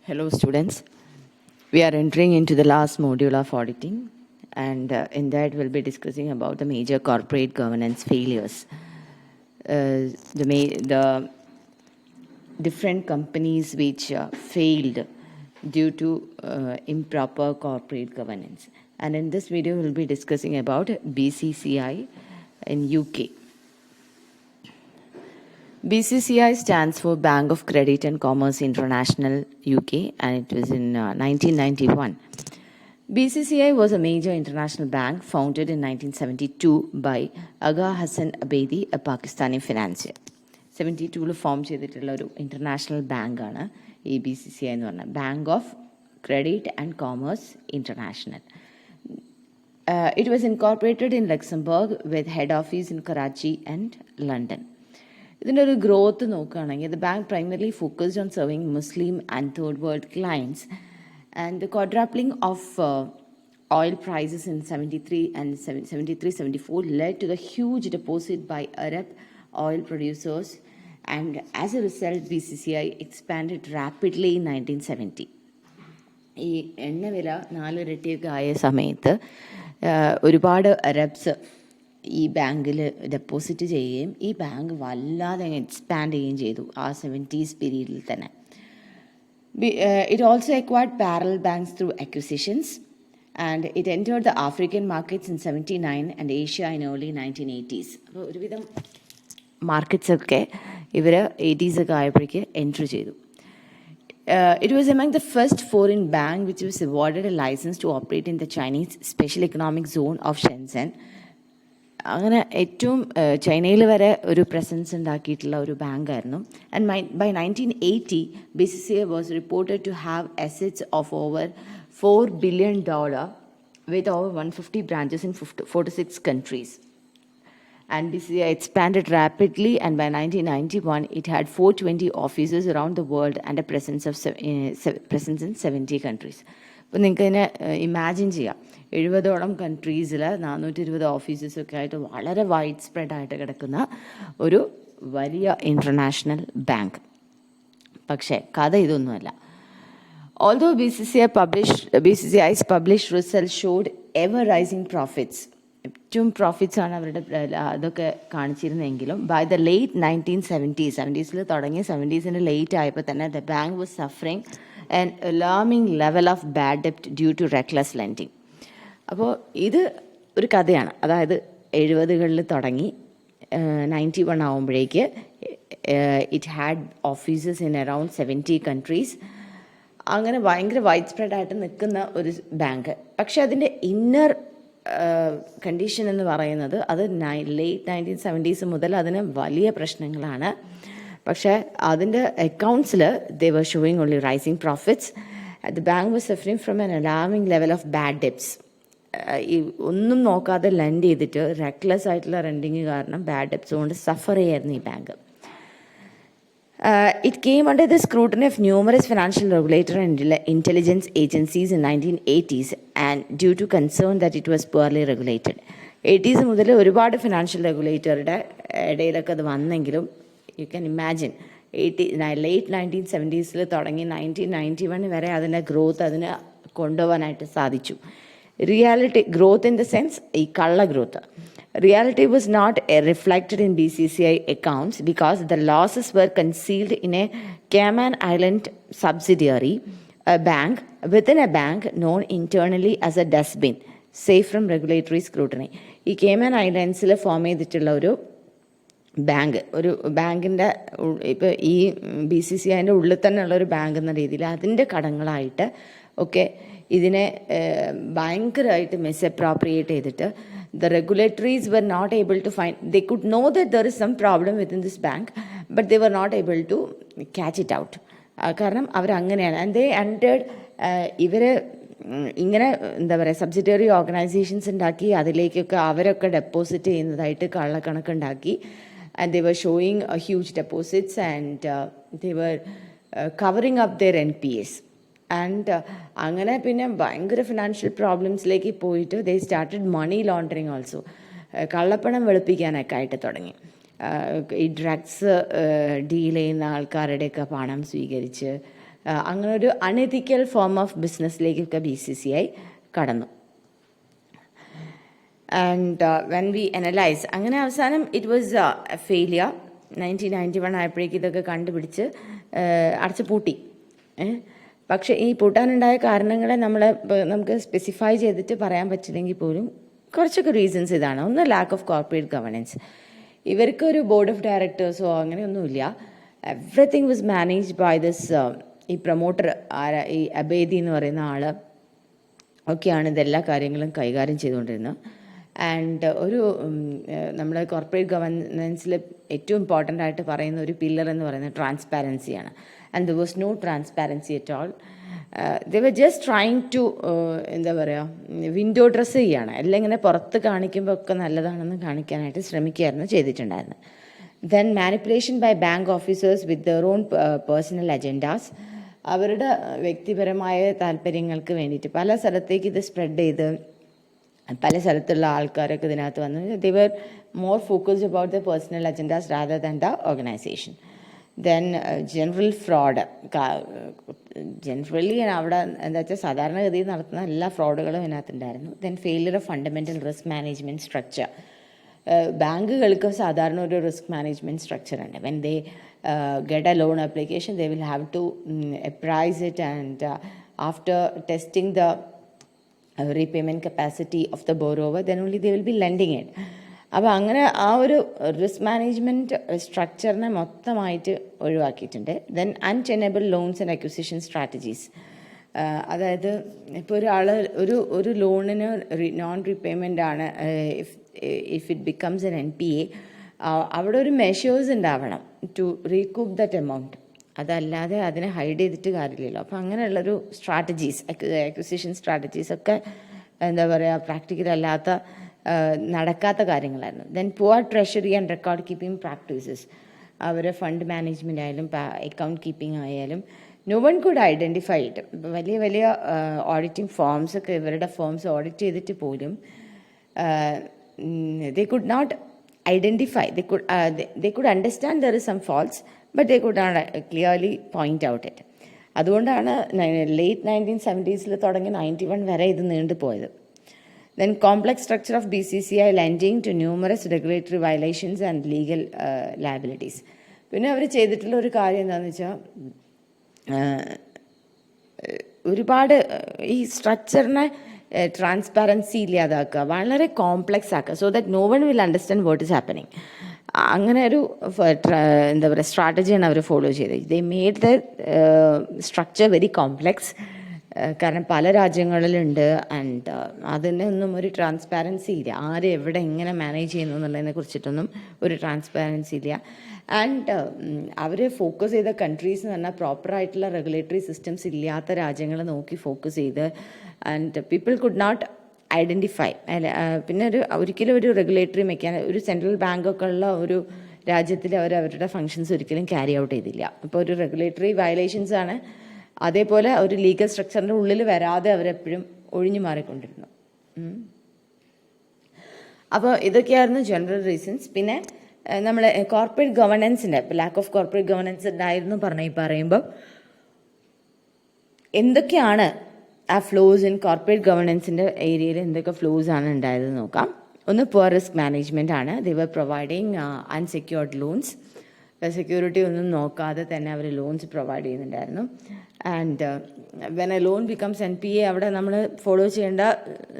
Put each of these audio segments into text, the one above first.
Hello students, we are entering into the last module of auditing, and in that we'll be discussing about the major corporate governance failures. The different companies which failed due to improper corporate governance. And in this video we'll be discussing about BCCI in UK. BCCI stands for Bank of Credit and Commerce International UK, and it was in 1991. BCCI was a major international bank founded in 1972 by Aga Hassan Abedi, a Pakistani financier. 72 form ചെയ്തിട്ടുള്ള ഒരു international ബാങ്കാണ് ഈ BCCI എന്ന് പറഞ്ഞത്, bank of credit and commerce international. It was incorporated in Luxembourg with head office in Karachi and London. ഇതിൻ്റെ ഒരു growth നോക്കുകയാണെങ്കിൽ the bank primarily focused on serving Muslim and third world clients, and the quadrupling of oil prices in 73 and 74 led to the huge deposit by Arab oil producers, and as a result BCCI expanded rapidly in 1970. ഈ എണ്ണവില 4 ഇരട്ടിയൊക്കെ ആയ സമയത്ത് ഒരുപാട് Arabs ഈ ബാങ്കിൽ deposit ചെയ്യുകയും ഈ bank വല്ലാതെ എക്സ്പാൻഡ് ചെയ്യുകയും ചെയ്തു ആ 70s പീരീഡിൽ തന്നെ. It also acquired parallel banks through acquisitions, and it entered the African markets in 79 and Asia in early 1980s. അപ്പോൾ ഒരുവിധം മാർക്കറ്റ്സ് ഒക്കെ ഇവർ 80s ഒക്കെ ആയപ്പോഴേക്ക് എൻട്രി ചെയ്തു. It was among the first foreign bank which was awarded a license to operate in the Chinese Special Economic Zone of Shenzhen. അങ്ങനെ ഏറ്റവും ചൈനയിൽ വരെ ഒരു പ്രസൻസ് ഉണ്ടാക്കിയിട്ടുള്ള ഒരു ബാങ്കായിരുന്നു. And by 1980 BCCI was reported to have assets of over $4 billion with over 150 branches in 46 countries. And BCCI expanded rapidly, and by 1991 it had 420 offices around the world and a presence in 70 countries. അപ്പോൾ നിങ്ങൾക്ക് തന്നെ imagine ചെയ്യാം, 70ഓളം കൺട്രീസിൽ 420 ഓഫീസസൊക്കെ ആയിട്ട് വളരെ wide സ്പ്രെഡായിട്ട് കിടക്കുന്ന ഒരു വലിയ international bank. പക്ഷേ കഥ ഇതൊന്നുമല്ല. Although BCCI's published results showed ever rising profits, ഏറ്റവും പ്രോഫിറ്റ്സ് ആണ് അവരുടെ അതൊക്കെ കാണിച്ചിരുന്നെങ്കിലും ബൈ ദ ലേറ്റ് 1970s തുടങ്ങി 70s ലേറ്റ് ആയപ്പോൾ തന്നെ the bank was suffering an alarming level of bad ഡെപ്റ്റ് ഡ്യൂ ടു റെക്ലെസ് ലെൻഡിങ്. അപ്പോൾ ഇത് ഒരു കഥയാണ്. അതായത് 70കളിൽ തുടങ്ങി 91 ആകുമ്പോഴേക്ക് it had offices in around 70 countries. അങ്ങനെ ഭയങ്കര വൈഡ് സ്പ്രെഡായിട്ട് നിൽക്കുന്ന ഒരു ബാങ്ക്. പക്ഷെ അതിൻ്റെ ഇന്നർ കണ്ടീഷൻ എന്ന് പറയുന്നത് അത് ലേറ്റ് 1970s മുതൽ അതിന് വലിയ പ്രശ്നങ്ങളാണ്. പക്ഷേ അതിൻ്റെ അക്കൗണ്ട്സിൽ they were showing only rising profits. The bank was suffering from an alarming level of bad debts. ഈ ഒന്നും നോക്കാതെ ലെൻഡ് ചെയ്തിട്ട് റെക്ലെസ് ആയിട്ടുള്ള റെൻഡിങ് കാരണം ബാഡ് ഡെപ്റ്റ്സ് കൊണ്ട് സഫർ ചെയ്യായിരുന്നു ഈ bank. It came under the scrutiny of numerous financial regulatory and intelligence agencies in 1980s, and due to concern that it was poorly regulated. 80s മുതൽ ഒരുപാട് ഫിനാൻഷ്യൽ റെഗുലേറ്ററുടെ ഇടയിലൊക്കെ അത് വന്നെങ്കിലും you can imagine late 1970s തുടങ്ങി 1991 വരെ അതിൻ്റെ growth അതിന് കൊണ്ടുപോകാനായിട്ട് സാധിച്ചു. Reality growth in the sense ഈ കള്ള growth. Reality was not reflected in BCCI accounts because the losses were concealed in a Cayman Island subsidiary, a bank within a bank known internally as a dustbin, safe from regulatory scrutiny. ഈ കേമൻ ഐലൻഡ്സിൽ form ചെയ്തിട്ടുള്ള ഒരു ബാങ്കിൻ്റെ ഇപ്പോൾ ഈ BCCIൻ്റെ ഉള്ളിൽ തന്നെയുള്ള ഒരു bank എന്ന രീതിയിൽ അതിൻ്റെ കടങ്ങളായിട്ട് ഒക്കെ ഇതിനെ ഭയങ്കരമായിട്ട് മിസ്അപ്രോപ്രിയേറ്റ് ചെയ്തിട്ട് the regulatories were not able to find, they could know that there is some problem within this bank, but they were not able to catch it out. കാരണം അവരങ്ങനെയാണ്. ആൻഡ് ദേ എൻറ്റേർഡ് ഇവർ ഇങ്ങനെ എന്താ പറയുക subsidiary organisations ഉണ്ടാക്കി അതിലേക്കൊക്കെ അവരൊക്കെ deposit ചെയ്യുന്നതായിട്ട് കള്ളക്കണക്കുണ്ടാക്കി. And they were showing huge deposits and they were covering up their NPAs. And അങ്ങനെ പിന്നെ ഭയങ്കര ഫിനാൻഷ്യൽ പ്രോബ്ലംസിലേക്ക് പോയിട്ട് they started money laundering also. കള്ളപ്പണം വെളുപ്പിക്കാനൊക്കെ ആയിട്ട് തുടങ്ങി. ഈ ഡ്രഗ്സ് ഡീൽ ചെയ്യുന്ന ആൾക്കാരുടെയൊക്കെ പണം സ്വീകരിച്ച് അങ്ങനെ ഒരു അൺഎത്തിക്കൽ ഫോം ഓഫ് ബിസിനസ്സിലേക്കൊക്കെ BCCI കടന്നു. ആൻഡ് വെൻ വി അനലൈസ്, അങ്ങനെ അവസാനം ഇറ്റ് വാസ് എ ഫെയിലിയർ. 1991 ആയപ്പോഴേക്കും ഇതൊക്കെ കണ്ടുപിടിച്ച് അടച്ചു പൂട്ടി. പക്ഷേ ഈ പൂട്ടാനുണ്ടായ കാരണങ്ങളെ നമുക്ക് സ്പെസിഫൈ ചെയ്തിട്ട് പറയാൻ പറ്റില്ലെങ്കിൽ പോലും കുറച്ചൊക്കെ റീസൺസ് ഇതാണ്. ഒന്ന്, ലാക്ക് ഓഫ് കോർപ്പറേറ്റ് ഗവർണൻസ്. ഇവർക്കൊരു ബോർഡ് ഓഫ് ഡയറക്ടേഴ്സോ അങ്ങനെയൊന്നുമില്ല. Everything was managed by this ഈ പ്രൊമോട്ടർ, ഈ അബേദി എന്ന് പറയുന്ന ആൾ ഒക്കെയാണ് ഇതെല്ലാ കാര്യങ്ങളും കൈകാര്യം ചെയ്തുകൊണ്ടിരുന്നത്. ആൻഡ് നമ്മുടെ കോർപ്പറേറ്റ് ഗവർണൻസിൽ ഏറ്റവും ഇമ്പോർട്ടൻ്റ് ആയിട്ട് പറയുന്ന ഒരു പില്ലർ എന്ന് പറയുന്നത് ട്രാൻസ്പാരൻസിയാണ്. And there was no transparency at all. They were just trying to എന്താ പറയുക, വിൻഡോ ഡ്രസ്സ് ചെയ്യാണ്. എല്ലാം ഇങ്ങനെ പുറത്ത് കാണിക്കുമ്പോൾ ഒക്കെ നല്ലതാണെന്ന് കാണിക്കാനായിട്ട് ശ്രമിക്കുകയായിരുന്നു ചെയ്തിട്ടുണ്ടായിരുന്നത്. Then manipulation by bank officers with their own personal agendas. അവരുടെ വ്യക്തിപരമായ താല്പര്യങ്ങൾക്ക് വേണ്ടിയിട്ട് പല സ്ഥലത്തേക്ക് ഇത് സ്പ്രെഡ് ചെയ്ത് പല സ്ഥലത്തുള്ള ആൾക്കാരൊക്കെ ഇതിനകത്ത് വന്നു. They were more focused about the personal agendas rather than the organisation. Then general fraud. Generally അവിടെ എന്താ വെച്ചാൽ സാധാരണഗതിയിൽ നടത്തുന്ന എല്ലാ ഫ്രോഡുകളും ഇതിനകത്തുണ്ടായിരുന്നു. Then failure of fundamental risk management structure. ബാങ്കുകൾക്ക് സാധാരണ ഒരു റിസ്ക് മാനേജ്മെൻറ്റ് സ്ട്രക്ചർ ഉണ്ട്. When they get a loan application, they will have to appraise it, and after testing the repayment capacity of the borrower, then only they will be lending it. അപ്പോൾ അങ്ങനെ ആ ഒരു risk management സ്ട്രക്ചറിനെ മൊത്തമായിട്ട് ഒഴിവാക്കിയിട്ടുണ്ട്. Then untenable loans and acquisition strategies. അതായത് ഇപ്പോൾ ഒരു ലോണിന് നോൺ റീപേയ്മെൻ്റ് ആണ്, if it becomes an NPA, അവിടെ ഒരു മെഷേഴ്സ് ഉണ്ടാവണം ടു റീകൂപ്പ് ദറ്റ് എമൗണ്ട്. അതല്ലാതെ അതിനെ ഹൈഡ് ചെയ്തിട്ട് കാര്യമില്ലല്ലോ. അപ്പോൾ അങ്ങനെയുള്ളൊരു സ്ട്രാറ്റജീസ്, അക്വിസിഷൻ സ്ട്രാറ്റജീസ് ഒക്കെ എന്താ പറയുക, പ്രാക്ടിക്കൽ അല്ലാത്ത നടക്കാത്ത കാര്യങ്ങളായിരുന്നു. Then poor treasury and record keeping practices. അവരെ ഫണ്ട് മാനേജ്മെൻ്റ് ആയാലും അക്കൗണ്ട് കീപ്പിംഗ് ആയാലും no one could identify it. വലിയ വലിയ ഓഡിറ്റിംഗ് ഫേംസ് ഒക്കെ ഇവരുടെ ഫേംസ് ഓഡിറ്റ് ചെയ്തിട്ട് പോലും they could not identify. They could understand there is some faults, but they could not clearly point out it. അതുകൊണ്ടാണ് late 1970s തുടങ്ങി 91 വരെ ഇത് നീണ്ടുപോയത്. Then complex structure of BCCI lending to numerous regulatory violations and legal liabilities. പിന്നെ അവർ ചെയ്തിട്ടുള്ള ഒരു കാര്യം എന്താണെന്ന് വെച്ചാൽ ഒരുപാട് ഈ സ്ട്രക്ചറിനെ ട്രാൻസ്പാരൻസി ഇല്ലാതാക്കുക, വളരെ കോംപ്ലക്സ് ആക്കുക, so that no one will understand what is happening. അങ്ങനെ ഒരു എന്താ പറയുക സ്ട്രാറ്റജിയാണ് അവർ ഫോളോ ചെയ്തത്. They made the structure very complex. കാരണം പല രാജ്യങ്ങളിലുണ്ട്. ആൻഡ് അതിനൊന്നും ഒരു ട്രാൻസ്പാരൻസി ഇല്ല. ആര് എവിടെ എങ്ങനെ മാനേജ് ചെയ്യുന്നു എന്നുള്ളതിനെ കുറിച്ചിട്ടൊന്നും ഒരു ട്രാൻസ്പാരൻസി ഇല്ല. ആൻഡ് അവർ ഫോക്കസ് ചെയ്ത കൺട്രീസ് എന്ന് പറഞ്ഞാൽ പ്രോപ്പറായിട്ടുള്ള റെഗുലേറ്ററി സിസ്റ്റംസ് ഇല്ലാത്ത രാജ്യങ്ങൾ നോക്കി ഫോക്കസ് ചെയ്ത്, and people could not identify. പിന്നെ ഒരിക്കലും ഒരു റെഗുലേറ്ററി ഒരു സെൻട്രൽ ബാങ്കൊക്കെ ഉള്ള ഒരു രാജ്യത്തിൽ അവരുടെ ഫങ്ഷൻസ് ഒരിക്കലും ക്യാരി ഔട്ട് ചെയ്തില്ല. അപ്പോൾ ഒരു റെഗുലേറ്ററി വയലേഷൻസ് ആണ്. അതേപോലെ ഒരു ലീഗൽ സ്ട്രക്ചറിൻ്റെ ഉള്ളിൽ വരാതെ അവരെപ്പോഴും ഒഴിഞ്ഞു മാറിക്കൊണ്ടിരുന്നു. അപ്പോൾ ഇതൊക്കെയായിരുന്നു ജനറൽ റീസൺസ്. പിന്നെ നമ്മൾ കോർപ്പറേറ്റ് ഗവർണൻസിൻ്റെ ലാക്ക് ഓഫ് കോർപ്പറേറ്റ് ഗവർണൻസ് ഉണ്ടായിരുന്നു പറയുമ്പോൾ എന്തൊക്കെയാണ് ആ ഫ്ലോസ് ഇൻ കോർപ്പറേറ്റ് ഗവർണൻസിൻ്റെ ഏരിയയിൽ എന്തൊക്കെ ഫ്ലോസ് ആണ് ഉണ്ടായതെന്ന് നോക്കാം. ഒന്ന് പുവർ റിസ്ക് മാനേജ്മെൻ്റ് ആണ്. ദേ വർ പ്രൊവൈഡിങ് അൺസെക്യൂർഡ് ലോൺസ്. സെക്യൂരിറ്റി ഒന്നും നോക്കാതെ തന്നെ അവർ ലോൺസ് പ്രൊവൈഡ് ചെയ്യുന്നുണ്ടായിരുന്നു. And when A loan becomes NPA, അവിടെ നമ്മൾ ഫോളോ ചെയ്യേണ്ട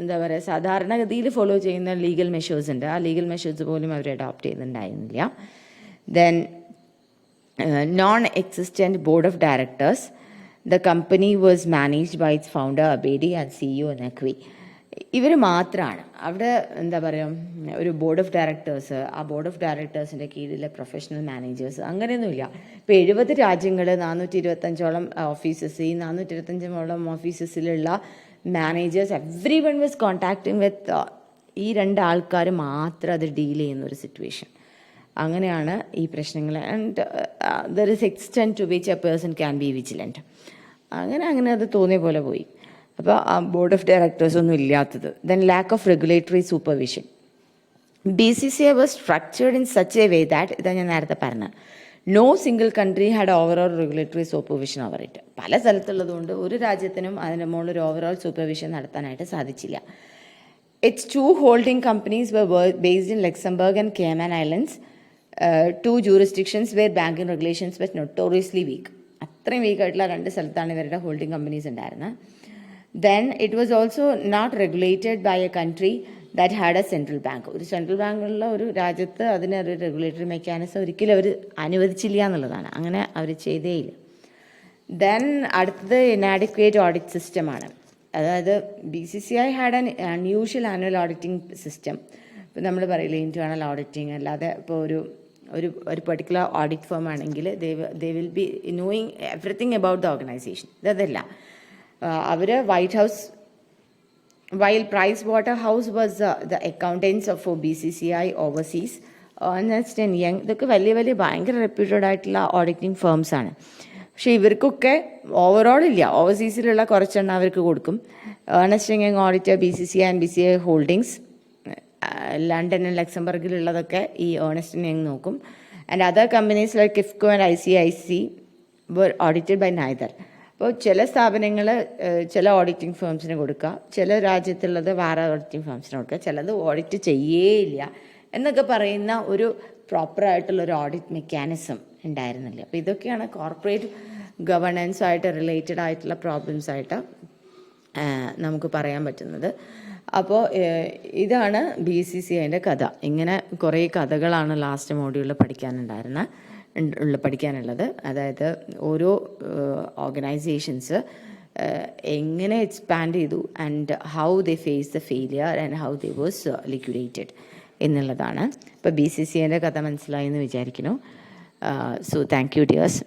എന്താ പറയുക സാധാരണഗതിയിൽ ഫോളോ ചെയ്യുന്ന ലീഗൽ മെഷേഴ്സ് ഉണ്ട്. ആ ലീഗൽ മെഷേഴ്സ് പോലും അവർ അഡോപ്റ്റ് ചെയ്യുന്നുണ്ടായിരുന്നില്ല. Then non existent board of directors. The company was managed by its founder Abedi and CEO Naqvi. ഇവർ മാത്രമാണ് അവിടെ എന്താ പറയുക ഒരു ബോർഡ് ഓഫ് ഡയറക്ടേഴ്സ്. ആ ബോർഡ് ഓഫ് ഡയറക്ടേഴ്സിൻ്റെ കീഴിലെ പ്രൊഫഷണൽ മാനേജേഴ്സ് അങ്ങനെയൊന്നുമില്ല. ഇപ്പോൾ 70 രാജ്യങ്ങൾ 425ഓളം ഓഫീസസ്, ഈ 425ഓളം ഓഫീസസിലുള്ള managers every one was contacting with ഈ 2 ആൾക്കാർ മാത്രം അത് ഡീൽ ചെയ്യുന്നൊരു സിറ്റുവേഷൻ. അങ്ങനെയാണ് ഈ പ്രശ്നങ്ങൾ. And there is extent to which a person can be vigilant. അങ്ങനെ അത് തോന്നിയ പോലെ പോയി. അപ്പോൾ ആ ബോർഡ് ഓഫ് ഡയറക്ടേഴ്സ് ഒന്നും ഇല്ലാത്തത്. Then lack of regulatory supervision. BCCI was structured in such a way that, ഇതാ ഞാൻ നേരത്തെ പറഞ്ഞത്, no single country had overall regulatory supervision over it. പല സ്ഥലത്തുള്ളതുകൊണ്ട് ഒരു രാജ്യത്തിനും അതിൻ്റെ മുകളിൽ ഒരു ഓവറോൾ സൂപ്പർവിഷൻ നടത്താനായിട്ട് സാധിച്ചില്ല. Its two holding companies were based in Luxembourg and Cayman Islands, two jurisdictions where banking regulations were notoriously weak. അത്രയും വീക്ക് ആയിട്ടുള്ള 2 സ്ഥലത്താണ് ഇവരുടെ ഹോൾഡിംഗ് കമ്പനീസ് ഉണ്ടായിരുന്നത്. Then it was also not regulated by a country that had a central bank. ഒരു central ബാങ്കുള്ള ഒരു രാജ്യത്ത് അതിന് ഒരു റെഗുലേറ്ററി മെക്കാനിസം ഒരിക്കലും അവർ അനുവദിച്ചില്ല എന്നുള്ളതാണ്. അങ്ങനെ അവർ ചെയ്തേയില്ല. ദെൻ അടുത്തത് ഇനാഡിക്വേറ്റ് ഓഡിറ്റ് സിസ്റ്റമാണ്. അതായത് BCCI had an unusual annual auditing system. ഇപ്പോൾ നമ്മൾ പറയില്ലേ ഇൻറ്റേർണൽ ഓഡിറ്റിംഗ്, അല്ലാതെ ഇപ്പോൾ ഒരു പെർട്ടിക്കുലർ ഓഡിറ്റ് ഫേം ആണെങ്കിൽ they will be knowing everything about the organisation. ഇതല്ല, അവർ White House, while Pricewaterhouse was the accountants for BCCI overseas, Ernst & Young, ഇതൊക്കെ വലിയ ഭയങ്കര റെപ്യൂട്ടഡ് ആയിട്ടുള്ള ഓഡിറ്റിംഗ് ഫേംസ് ആണ്. പക്ഷേ ഇവർക്കൊക്കെ ഓവറോൾ ഇല്ല, ഓവർസീസിലുള്ള കുറച്ചെണ്ണം അവർക്ക് കൊടുക്കും. Ernst & Young auditor BCCI and BCCI holdings, ലണ്ടനും ലക്സംബർഗിലുള്ളതൊക്കെ ഈ ഏർണസ്റ്റ് & യങ് നോക്കും. And other companies like KIFCO and ICIC were audited by neither. അപ്പോൾ ചില സ്ഥാപനങ്ങൾ ചില ഓഡിറ്റിംഗ് ഫേംസിന് കൊടുക്കുക, ചില രാജ്യത്തുള്ളത് വേറെ ഓഡിറ്റിംഗ് ഫേംസിന് കൊടുക്കുക, ചിലത് ഓഡിറ്റ് ചെയ്യേയില്ല എന്നൊക്കെ പറയുന്ന ഒരു പ്രോപ്പറായിട്ടുള്ളൊരു ഓഡിറ്റ് മെക്കാനിസം ഉണ്ടായിരുന്നില്ല. അപ്പോൾ ഇതൊക്കെയാണ് കോർപ്പറേറ്റ് ഗവേണൻസുമായിട്ട് റിലേറ്റഡ് ആയിട്ടുള്ള പ്രോബ്ലംസ് ആയിട്ട് നമുക്ക് പറയാൻ പറ്റുന്നത്. അപ്പോൾ ഇതാണ് BCCIൻ്റെ കഥ. ഇങ്ങനെ കുറേ കഥകളാണ് ലാസ്റ്റ് മോഡ്യൂളിൽ പഠിക്കാനുള്ളത്. അതായത് ഓരോ ഓർഗനൈസേഷൻസ് എങ്ങനെ എക്സ്പാൻഡ് ചെയ്തു and how they face the failure and how they was liquidated എന്നുള്ളതാണ്. ഇപ്പോൾ BCCIൻ്റെ കഥ മനസ്സിലായി എന്ന് വിചാരിക്കുന്നു. So thank you dears.